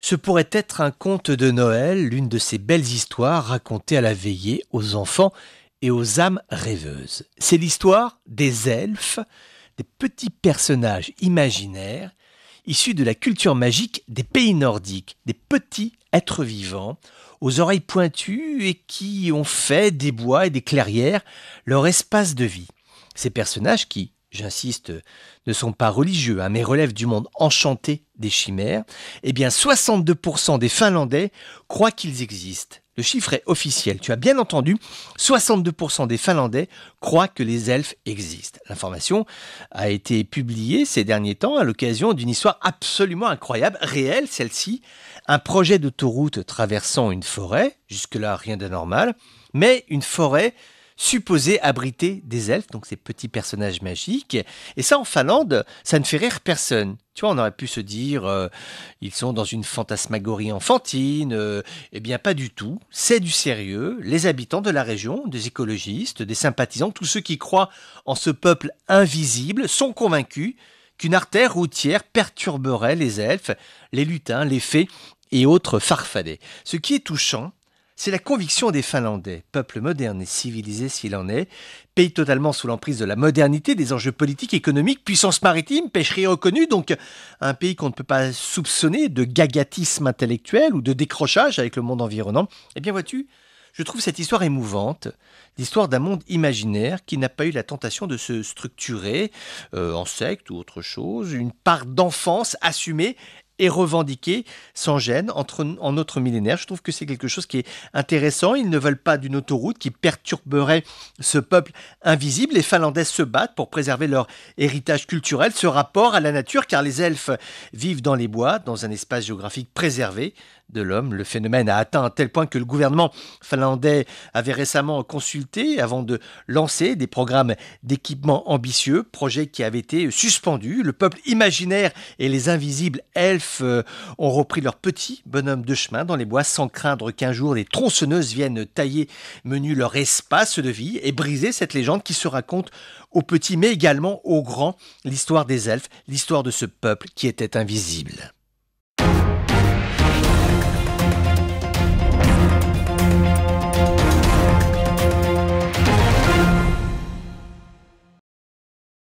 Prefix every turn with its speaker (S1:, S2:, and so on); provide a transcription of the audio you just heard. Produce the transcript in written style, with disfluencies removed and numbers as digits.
S1: Ce pourrait être un conte de Noël, l'une de ces belles histoires racontées à la veillée aux enfants et aux âmes rêveuses. C'est l'histoire des elfes, des petits personnages imaginaires issus de la culture magique des pays nordiques, des petits êtres vivants aux oreilles pointues et qui ont fait des bois et des clairières leur espace de vie. Ces personnages qui, j'insiste, ne sont pas religieux, mais relèvent du monde enchanté des chimères, eh bien 62% des Finlandais croient qu'ils existent. Le chiffre est officiel, tu as bien entendu, 62% des Finlandais croient que les elfes existent. L'information a été publiée ces derniers temps à l'occasion d'une histoire absolument incroyable, réelle celle-ci, un projet d'autoroute traversant une forêt, jusque-là rien d'anormal, mais une forêt supposé abriter des elfes, donc ces petits personnages magiques. Et ça, en Finlande, ça ne fait rire personne. Tu vois, on aurait pu se dire, ils sont dans une fantasmagorie enfantine. Eh bien, pas du tout. C'est du sérieux. Les habitants de la région, des écologistes, des sympathisants, tous ceux qui croient en ce peuple invisible, sont convaincus qu'une artère routière perturberait les elfes, les lutins, les fées et autres farfadets. Ce qui est touchant, c'est la conviction des Finlandais, peuple moderne et civilisé s'il en est, pays totalement sous l'emprise de la modernité, des enjeux politiques, économiques, puissance maritime, pêcherie reconnue, donc un pays qu'on ne peut pas soupçonner de gagatisme intellectuel ou de décrochage avec le monde environnant. Eh bien vois-tu, je trouve cette histoire émouvante, l'histoire d'un monde imaginaire qui n'a pas eu la tentation de se structurer en secte ou autre chose, une part d'enfance assumée et revendiquer sans gêne en notre millénaire. Je trouve que c'est quelque chose qui est intéressant. Ils ne veulent pas d'une autoroute qui perturberait ce peuple invisible. Les Finlandais se battent pour préserver leur héritage culturel, ce rapport à la nature, car les elfes vivent dans les bois, dans un espace géographique préservé de l'homme. Le phénomène a atteint un tel point que le gouvernement finlandais avait récemment consulté avant de lancer des programmes d'équipement ambitieux, projet qui avait été suspendu. Le peuple imaginaire et les invisibles elfes ont repris leur petit bonhomme de chemin dans les bois sans craindre qu'un jour des tronçonneuses viennent tailler menu leur espace de vie et briser cette légende qui se raconte aux petits mais également aux grands, l'histoire des elfes, l'histoire de ce peuple qui était invisible.